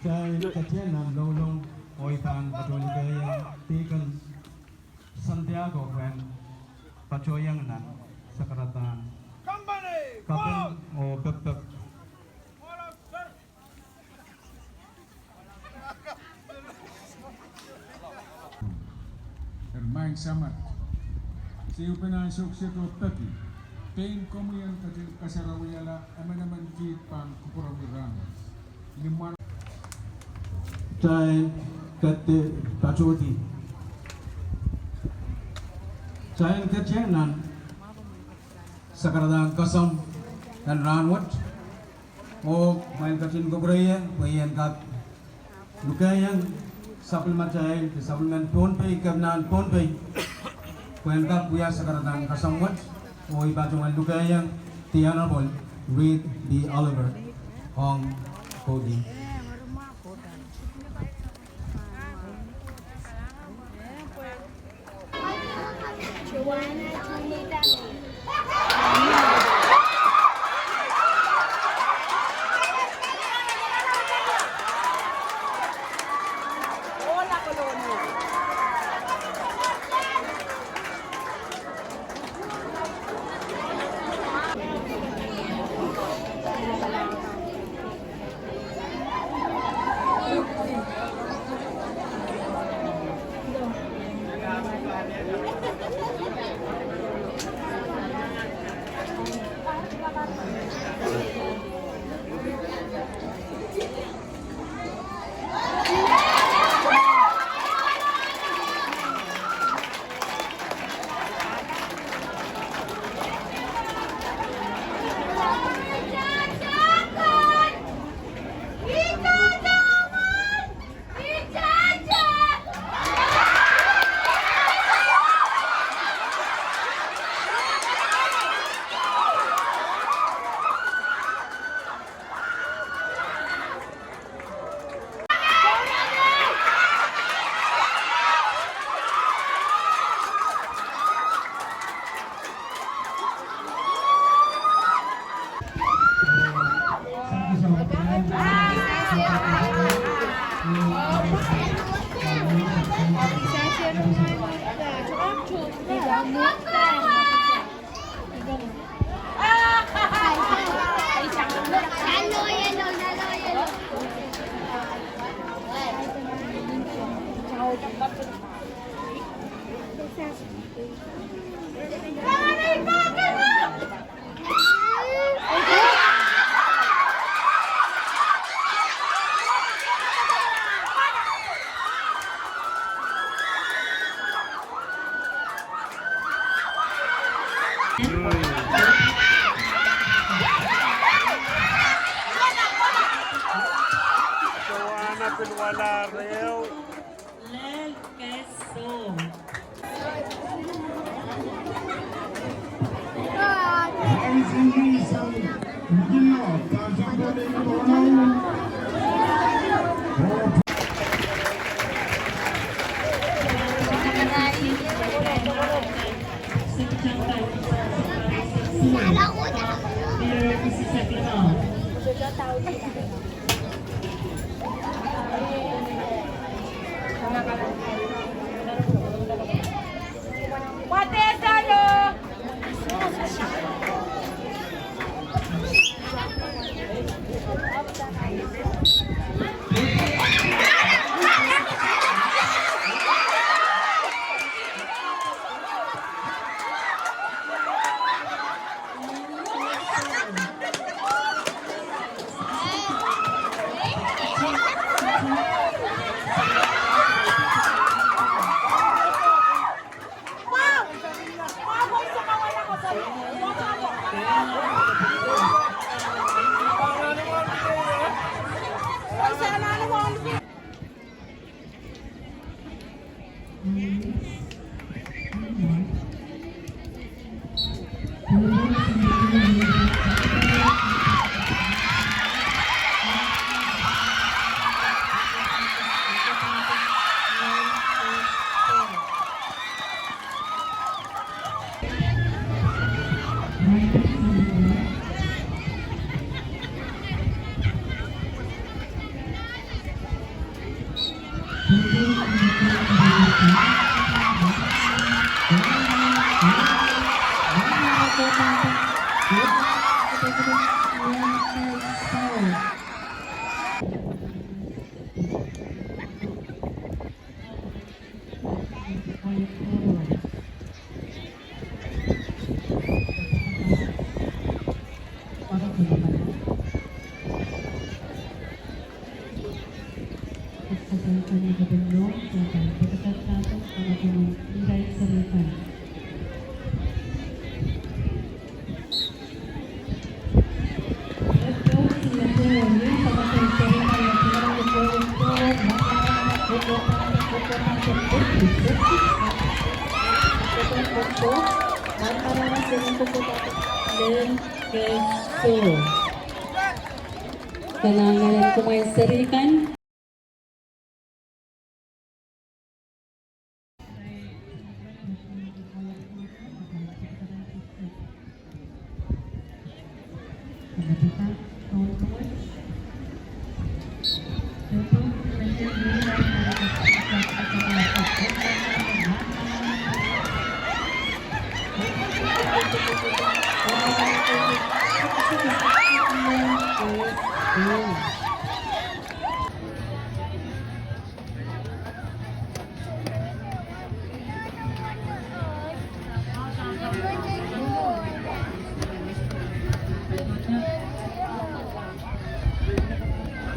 Kay Katyan ng Lolong Oitan Patulikaya Tikan Santiago Kwen Pachoyang na sa karatan Kapin o Pepep Hermain Samat si upinansok si Topati Pain Komuyan Kasarawiyala Amanaman Kit Pang Kupuramirang Liman Chay Kati Pachoti Chay Katyan ng sa karatan Kasam dan Ranwat o main Katyan Kubraya Bayan Kat Lukayang supplement chay supplement Ponpay Kabnan Ponpay Bayan Kat Buya sa karatan Kasamwat o Ibajungan Lukayang The Honorable Reed D. Oliver Hong Cody. Wala reo. Lel queso. Kailangan ko may sarikan.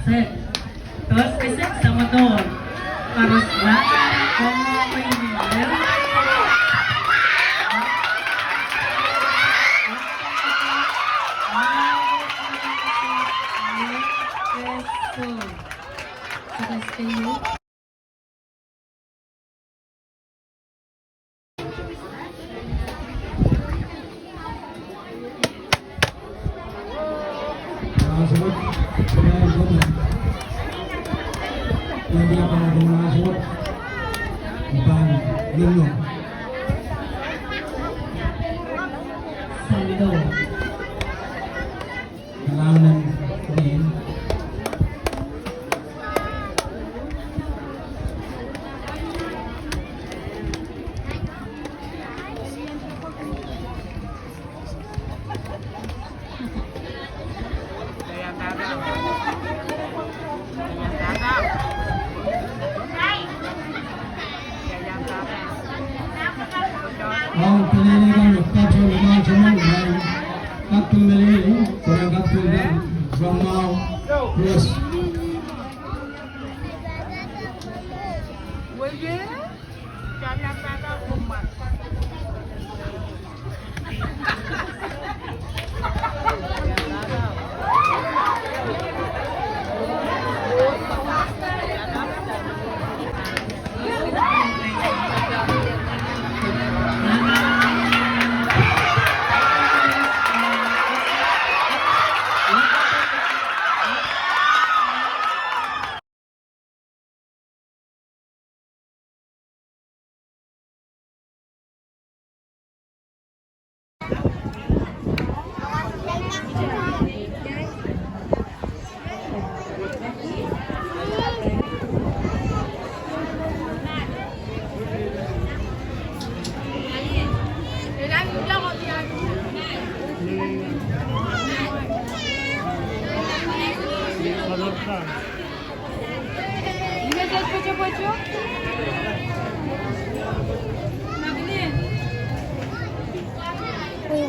Set. Terus besok sama tuh. Harus belakang. Kamu main. Sebut yang dia pernah sebut bukan minum. Sando. Kailangan din ang piniligan ng Petro Lumansuman ay Kapil Melili, Kurang Kapil Dan, Bangau, Plus.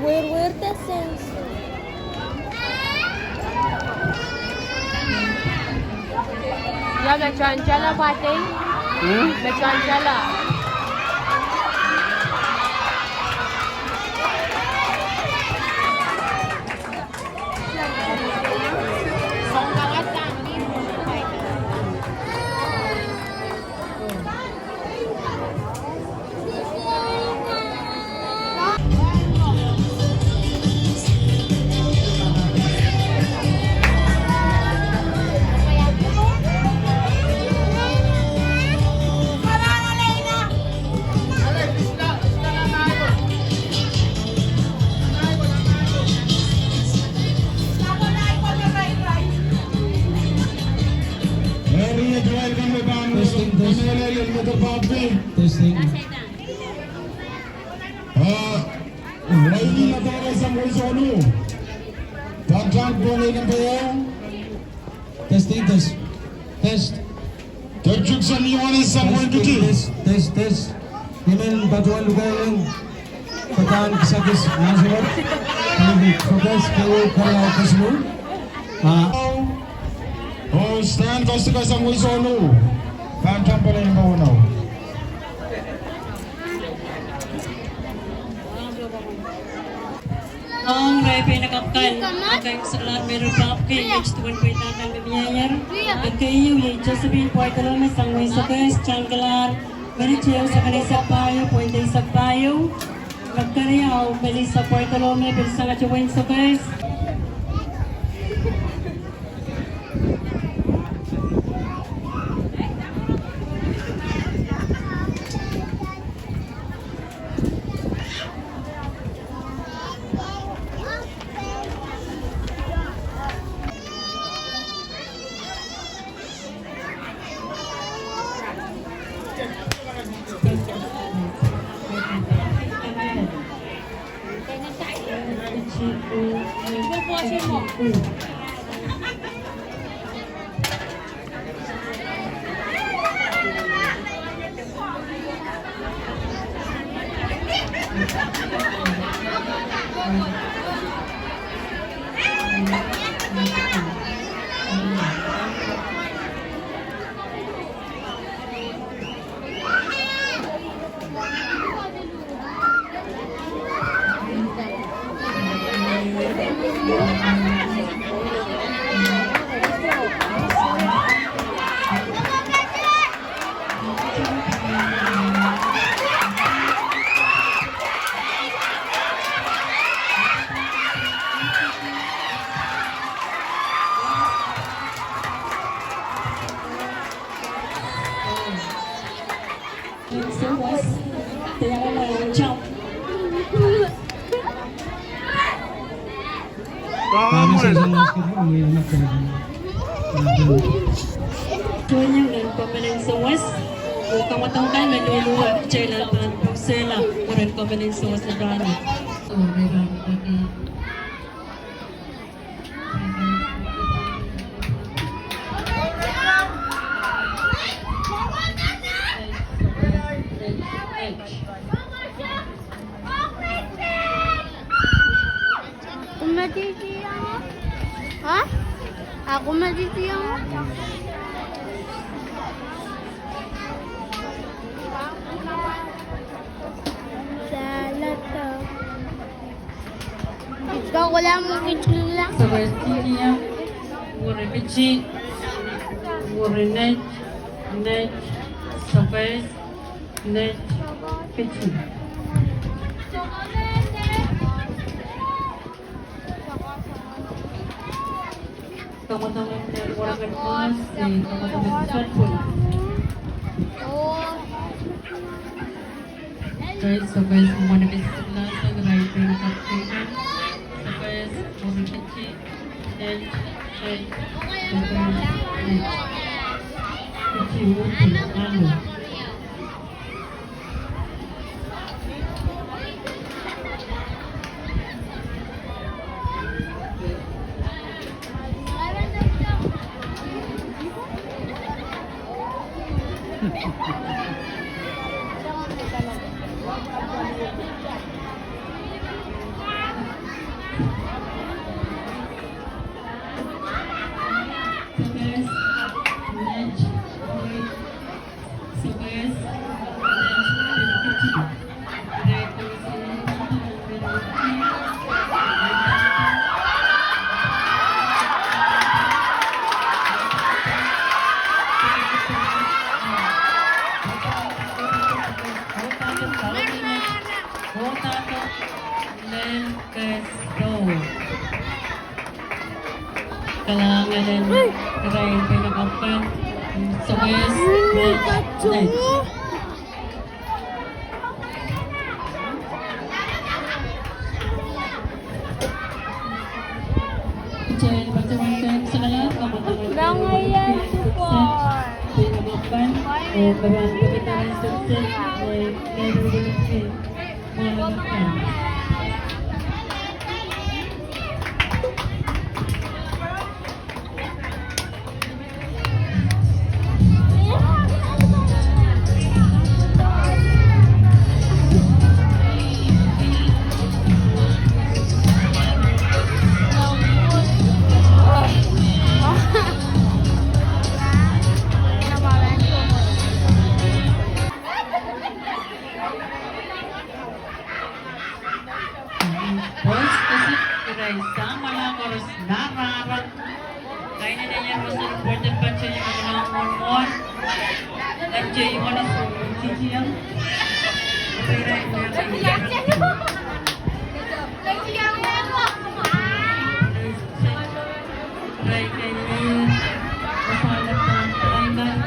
Where the sense? Ya bercancala pating. Bercancala. Area Joel Gambang Testing, testing. Testing. Lagi natara sa Moisono. Pagkang boleh nampak. Testing, test. Test. Terjuk sa niwanan sa Moisono. Test. Email batuan luka yang pertahan kisah-kis nasibat. Fokus kayu kalau kesemu. Oh, stand kau sa Moisono. Pagkang boleh nampak. Ang may pinakapkan aking salat meron pa kay tuan ko itatang bibiyayar at kayo yung Josephine Portolome sang may sukes Changalar Berichiyo sa kanisa payo puwede sa payo magkariyaw Melissa Portolome bilisang at yung sukes Kami sa isang basketball, may anak ka na. Tuanyang ng pamaling sa was kung matangkay may luluwa Chela at Pugsela Kuren pamaling sa was na brano so may brano kaki Hah? Aku masih siang. Salat to. Ikaw wala mo kitula. sa Westinia Kuren Pichi Kuren Net sa West Net Pichi teman-teman dari warga Mas teman-teman Satpur Oh. guys so guys semua ada sebelah saya right brain captain so guys Kuren Pichi Net Pichi lalu Kailangan din karain pinakapan sa West Net. Diyan, pagsamantan sa lahat, kamatawag. Langayan ko. Pagkaban o kaban pagkitaran sukses ay meron din kay mga lalakan. Boys, kasi kiray sama lang oras nararat. Kaya na yan mas important pa siya yung mga on-on. At siya yung ano sa chichiyang. Kiray mo yung kiray kayo. Masalat pa ang kailan.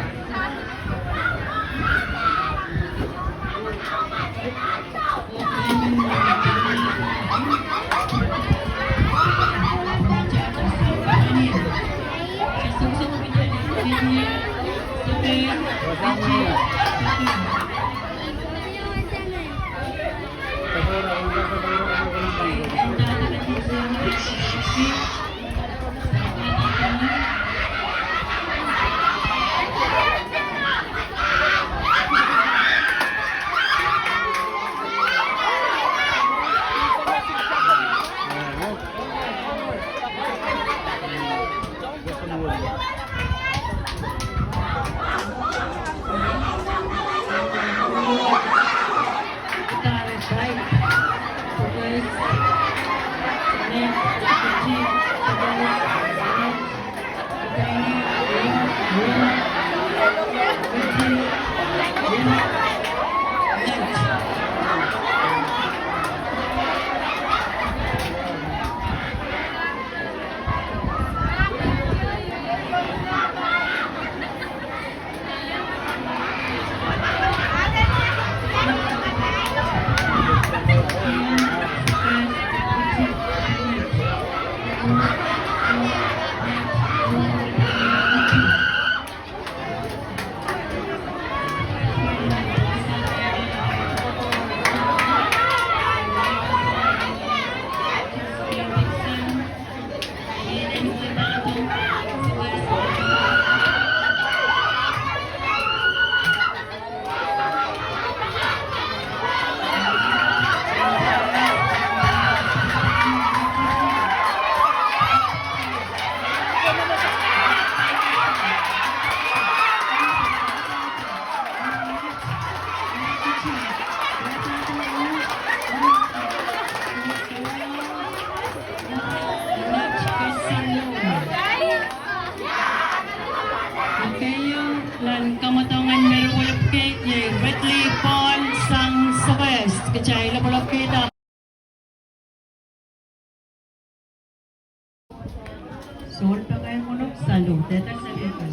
Lan kamatangan merulap kay Wetley Paul sang Sokes kecai lapulap kita. Sol pa kayo mulok salud tetang sabitan.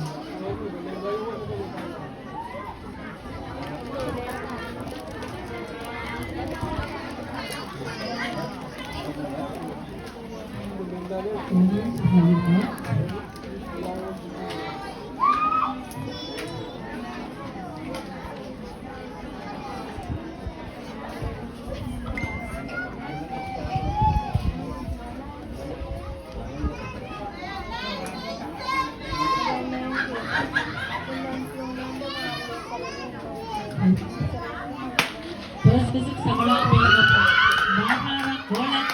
Terus besok sekolah bilang bahara kolat.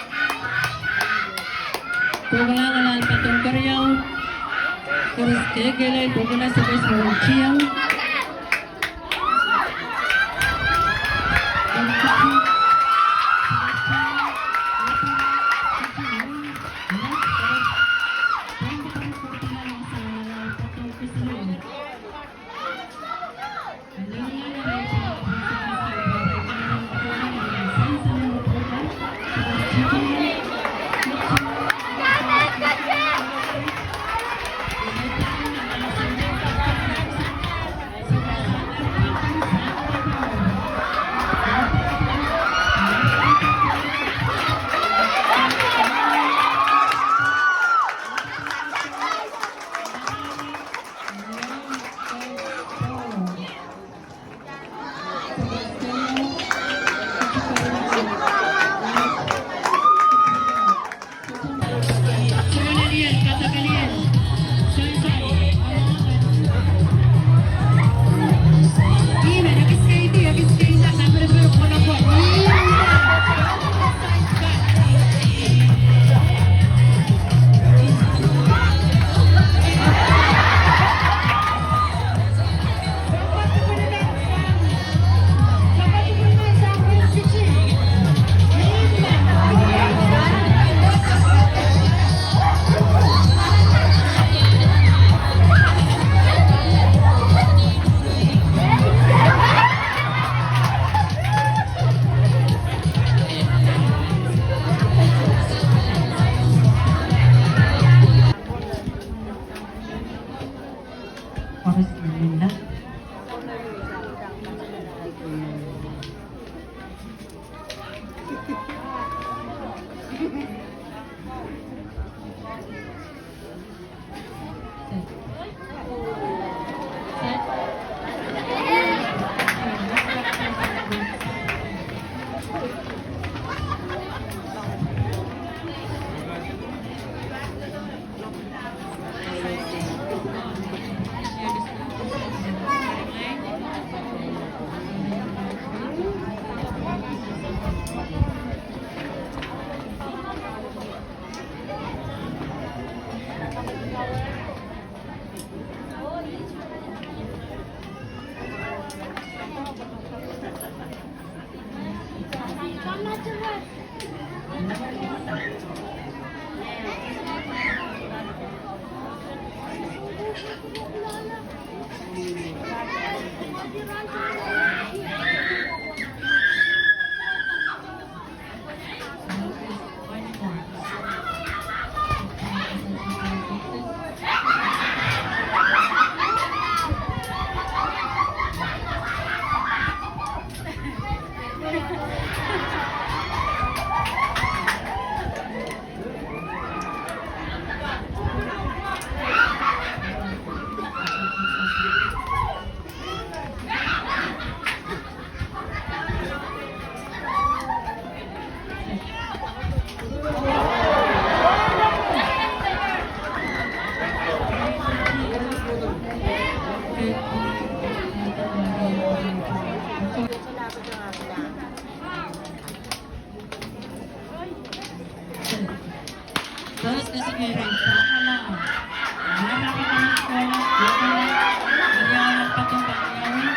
Tugalangan patong karyaw. Terus kegelay bukana sa besok ciyang. Pares naman na. Terus kesekiran salah. Mana kita sekolah, kita karyawan patung-patung.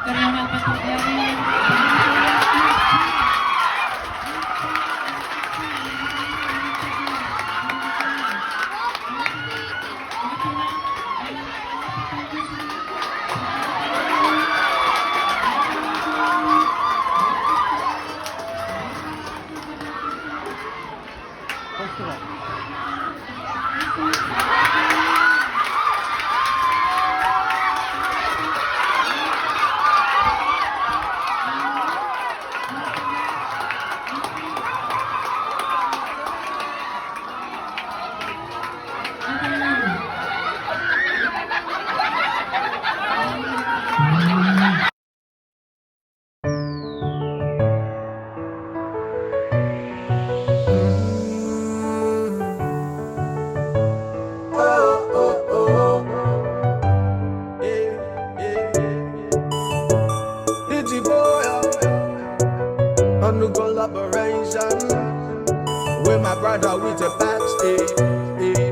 Karyawan patung-patung. On the collaboration with my brother with the backstage.